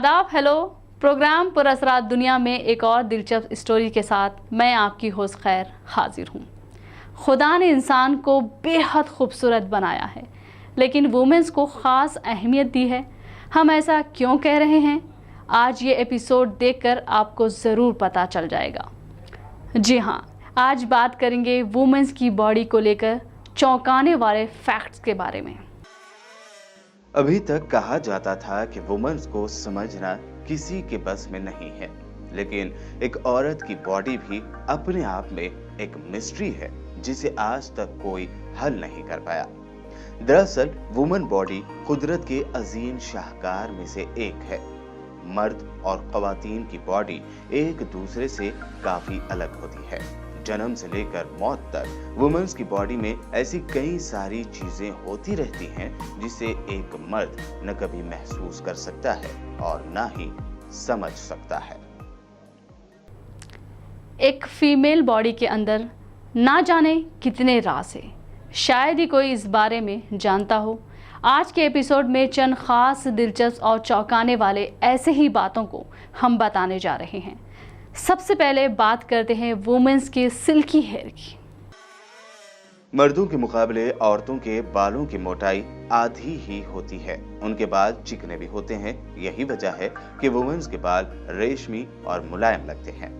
आदाब, hello. Programme पुरअसरात दुनिया में एक और दिलचस्प स्टोरी के साथ मैं आपकी होस्ट खैर हाजिर हूँ। खुदा ने इंसान को बेहद खूबसूरत बनाया है, लेकिन वुमेन्स को ख़ास अहमियत दी है। हम ऐसा क्यों कह रहे हैं, आज ये एपिसोड देखकर आपको ज़रूर पता चल जाएगा। जी हाँ, आज बात करेंगे वुमेन्स की बॉडी को लेकर चौंकाने वाले फैक्ट्स के बारे में। अभी तक कहा जाता था कि वुमेन्स को समझना किसी के बस में नहीं है, लेकिन एक औरत की बॉडी भी अपने आप में एक मिस्ट्री है जिसे आज तक कोई हल नहीं कर पाया। दरअसल वुमन बॉडी कुदरत के अजीम शाहकार में से एक है। मर्द और ख्वातीन की बॉडी एक दूसरे से काफी अलग होती है। जन्म से लेकर मौत तक वुमेन्स की बॉडी में ऐसी कई सारी चीजें होती रहती हैं जिसे एक मर्द न कभी महसूस कर सकता है और न ही समझ सकता है। एक फीमेल बॉडी के अंदर ना जाने कितने राज हैं, शायद ही कोई इस बारे में जानता हो। आज के एपिसोड में चंद खास दिलचस्प और चौंकाने वाले ऐसे ही बातों को हम बताने जा रहे हैं। सबसे पहले बात करते हैं वुमेन्स के सिल्की हेयर की। मर्दों के मुकाबले औरतों के बालों की मोटाई आधी ही होती है। उनके बाल चिकने भी होते हैं। यही वजह है कि वुमेन्स के बाल रेशमी और मुलायम लगते हैं।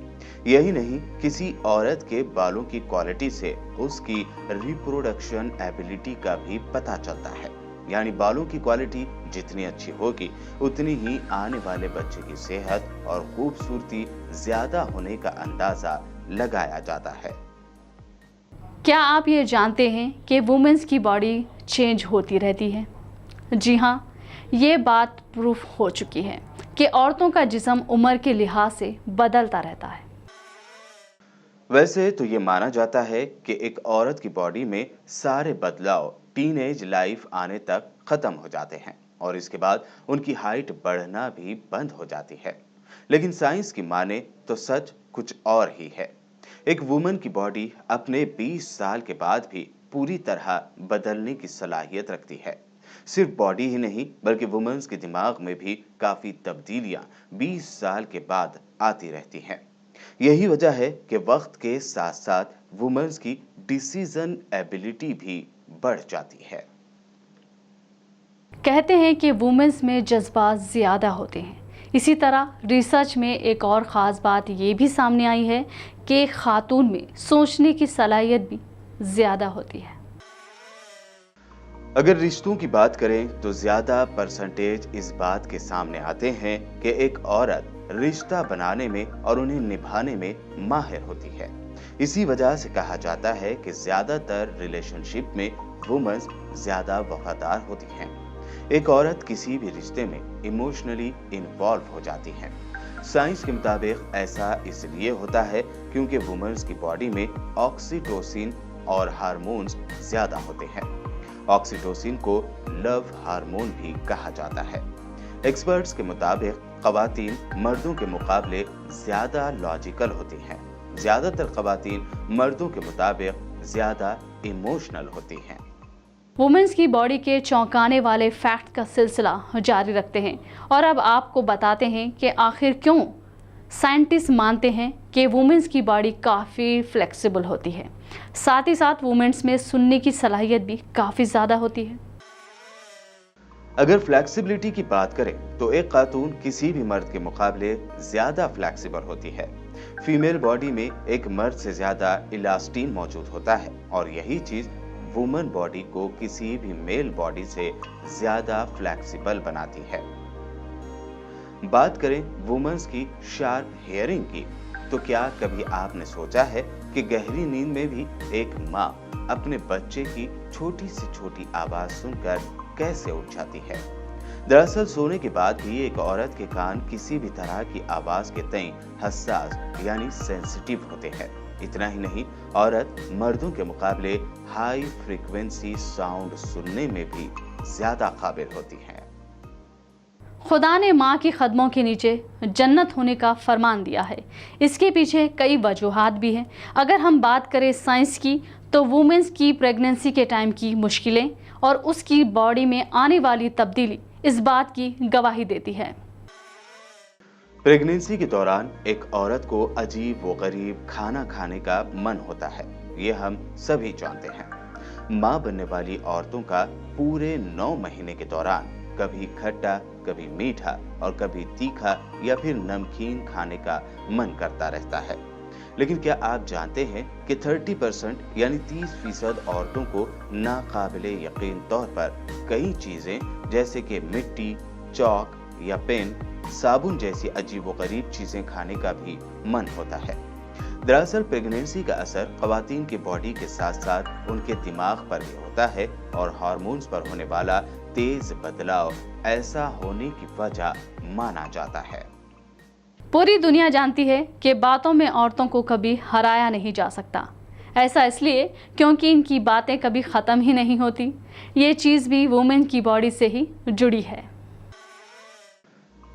यही नहीं, किसी औरत के बालों की क्वालिटी से उसकी रिप्रोडक्शन एबिलिटी का भी पता चलता है। यानी बालों की क्वालिटी जितनी अच्छी होगी, उतनी ही आने वाले बच्चे की सेहत और खूबसूरती ज्यादा होने का अंदाजा लगाया जाता है। क्या आप ये जानते हैं कि वुमेन्स की बॉडी चेंज होती रहती है? जी हाँ, ये बात प्रूफ हो चुकी है कि औरतों का जिस्म उम्र के लिहाज से बदलता रहता है। वैसे तो ये माना जाता है कि एक औरत की बॉडी में सारे बदलाव टीनेज लाइफ आने तक खत्म हो जाते हैं और इसके बाद उनकी हाइट बढ़ना भी बंद हो जाती है। लेकिन साइंस की माने तो सच कुछ और ही है। एक वुमन की बॉडी अपने 20 साल के बाद भी पूरी तरह बदलने की सलाहियत रखती है। सिर्फ बॉडी ही नहीं, बल्कि वुमेन्स के दिमाग में भी काफी तब्दीलियां 20 साल के बाद आती रहती हैं। यही वजह है कि वक्त के साथ साथ वुमेन्स की डिसीजन एबिलिटी भी बढ़ जाती है। कहते हैं कि वुमेन्स में जज्बात ज़्यादा होते हैं। इसी तरह रिसर्च में एक और ख़ास बात ये भी सामने आई है कि खातून में सोचने की सलाहियत भी ज़्यादा होती है। अगर रिश्तों की बात करें तो ज्यादा परसेंटेज इस बात के सामने आते हैं कि एक औरत रिश्ता बनाने में और उन्हें निभाने में माहिर होती है। इसी वजह से कहा जाता है कि ज्यादातर रिलेशनशिप में वुमेन्स ज्यादा वफादार होती हैं। एक औरत किसी भी रिश्ते में इमोशनली इन्वॉल्व हो जाती है। साइंस के मुताबिक ऐसा इसलिए होता है क्योंकि वुमेन्स की बॉडी में ऑक्सीटोसिन और हार्मोन्स ज्यादा होते हैं। ऑक्सीटोसिन को लव हार्मोन भी कहा जाता है। एक्सपर्ट्स के मुताबिक ख्वातीन मर्दों के मुकाबले ज्यादा लॉजिकल होती हैं। ज्यादातर ख्वातीन मर्दों के मुताबिक ज्यादा इमोशनल होती हैं। वुमेन्स की बॉडी के चौंकाने वाले फैक्ट का सिलसिला जारी रखते हैं और अब आपको बताते हैं कि आखिर क्यों साइंटिस्ट मानते हैं कि वुमेन्स की बॉडी काफ़ी फ्लेक्सिबल होती है। साथ ही साथ वुमेन्स में सुनने की सलाहियत भी काफ़ी ज़्यादा होती है। अगर फ्लेक्सिबिलिटी की बात करें तो एक खातून किसी भी मर्द के मुकाबले ज्यादा फ्लेक्सिबल होती है। फीमेल बॉडी में एक मर्द से ज्यादा इलास्टिन मौजूद होता है और यही चीज वुमन बॉडी को किसी भी मेल बॉडी से ज्यादा फ्लेक्सिबल बनाती है। बात करें वुमेन्स की शार्प हियरिंग की, तो क्या कभी आपने सोचा है कि गहरी नींद में भी एक माँ अपने बच्चे की छोटी से छोटी आवाज सुनकर कैसे उठ जाती है? दरअसल सोने के बाद भी एक औरत के कान किसी भी तरह की आवाज के तय हसास यानी सेंसिटिव होते हैं। इतना ही नहीं, औरत मर्दों के मुकाबले हाई फ्रीक्वेंसी साउंड सुनने में भी ज्यादा काबिल होती है। खुदा ने माँ के कदमों के नीचे जन्नत होने का फरमान दिया है। इसके पीछे कई वजूहात भी हैं। अगर हम बात करें साइंस की, तो वुमेन्स की प्रेगनेंसी के टाइम की मुश्किलें और उसकी बॉडी में आने वाली तब्दीली इस बात की गवाही देती है। प्रेगनेंसी के दौरान एक औरत को अजीब व गरीब खाना खाने का मन होता है, ये हम सभी जानते हैं। माँ बनने वाली औरतों का पूरे 9 महीने के दौरान कभी खट्टा, कभी मीठा और कभी तीखा या फिर नमकीन खाने का मन करता रहता है। लेकिन क्या आप जानते हैं कि 30% यानी 30% औरतों को नाकाबिले यकीन तौर पर कई चीजें जैसे कि मिट्टी, चौक या पेन, साबुन जैसी अजीबोगरीब चीजें खाने का भी मन होता है। दरअसल प्रेगनेंसी का असर खवातीन की बॉडी के साथ साथ उनके दिमाग पर भी होता है और हार्मोन्स पर होने वाला तेज बदलाव ऐसा होने की वजह माना जाता है। पूरी दुनिया जानती है कि बातों में औरतों को कभी हराया नहीं जा सकता। ऐसा इसलिए क्योंकि इनकी बातें कभी ख़त्म ही नहीं होती। ये चीज़ भी वुमेन की बॉडी से ही जुड़ी है।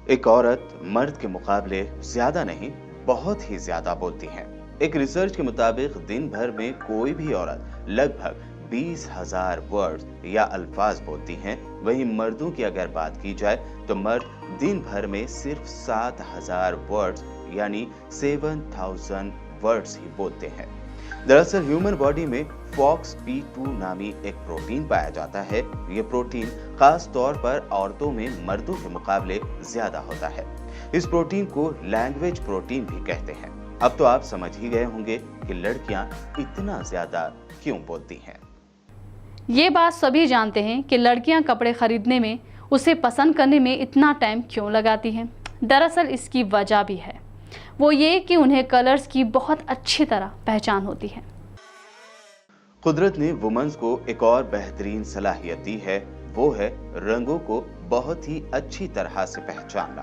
एक औरत मर्द के मुकाबले ज्यादा नहीं, बहुत ही ज्यादा बोलती है। एक रिसर्च के मुताबिक दिन भर में कोई भी औरत लगभग 20,000 वर्ड्स या अल्फाज बोलती हैं। वहीं मर्दों की अगर बात की जाए तो मर्द दिन भर में सिर्फ 7,000 वर्ड्स यानी 7,000 वर्ड्स ही बोलते हैं। दरअसल ह्यूमन बॉडी में FOXP2 नामी एक प्रोटीन पाया जाता है। ये प्रोटीन खास तौर पर औरतों में मर्दों के मुकाबले ज्यादा होता है। इस प्रोटीन को लैंग्वेज प्रोटीन भी कहते हैं। अब तो आप समझ ही गए होंगे कि लड़कियां इतना ज्यादा क्यों बोलती हैं। ये बात सभी जानते हैं कि लड़कियां कपड़े खरीदने में, उसे पसंद करने में इतना टाइम क्यों लगाती हैं। दरअसल इसकी वजह भी है, वो ये कि उन्हें कलर्स की बहुत अच्छी तरह पहचान होती है। कुदरत ने वुमेन्स को एक और बेहतरीन सलाहियत दी है, वो है रंगों को बहुत ही अच्छी तरह से पहचानना।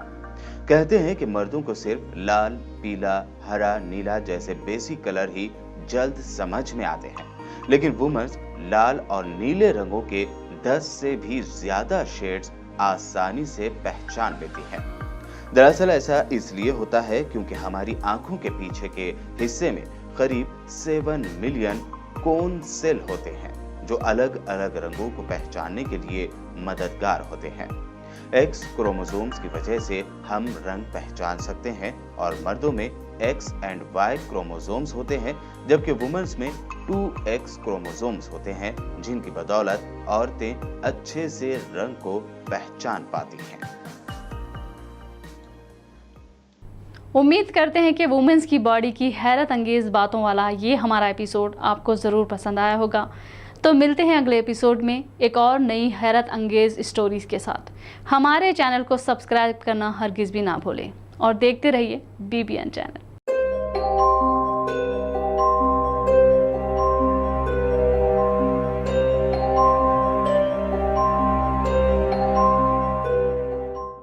कहते हैं कि मर्दों को सिर्फ लाल, पीला, हरा, नीला जैसे बेसिक कलर ही जल्द समझ में आते हैं, लेकिन वुमेन्स लाल और नीले रंगों के 10 से भी ज्यादा शेड्स आसानी से पहचान लेती हैं। दरअसल ऐसा इसलिए होता है क्योंकि हमारी आंखों के पीछे के हिस्से में करीब 7 मिलियन कोन सेल होते हैं जो अलग अलग रंगों को पहचानने के लिए मददगार होते हैं। X क्रोमोसोम्स की वजह से हम रंग पहचान सकते हैं और मर्दों में X एंड Y क्रोमोसोम्स होते हैं, जबकि वुमेन्स में 2X क्रोमोसोम्स होते हैं, जिनकी बदौलत औरतें अच्छे से रंग को पहचान पाती हैं। उम्मीद करते हैं कि वुमेन्स की बॉडी की हैरत अंगेज बातों वाला ये हमारा एपिसोड आपको ज़रूर पसंद आया होगा। तो मिलते हैं अगले एपिसोड में एक और नई हैरत अंगेज स्टोरीज के साथ। हमारे चैनल को सब्सक्राइब करना हरगिज़ भी ना भूलें और देखते रहिए BBN चैनल।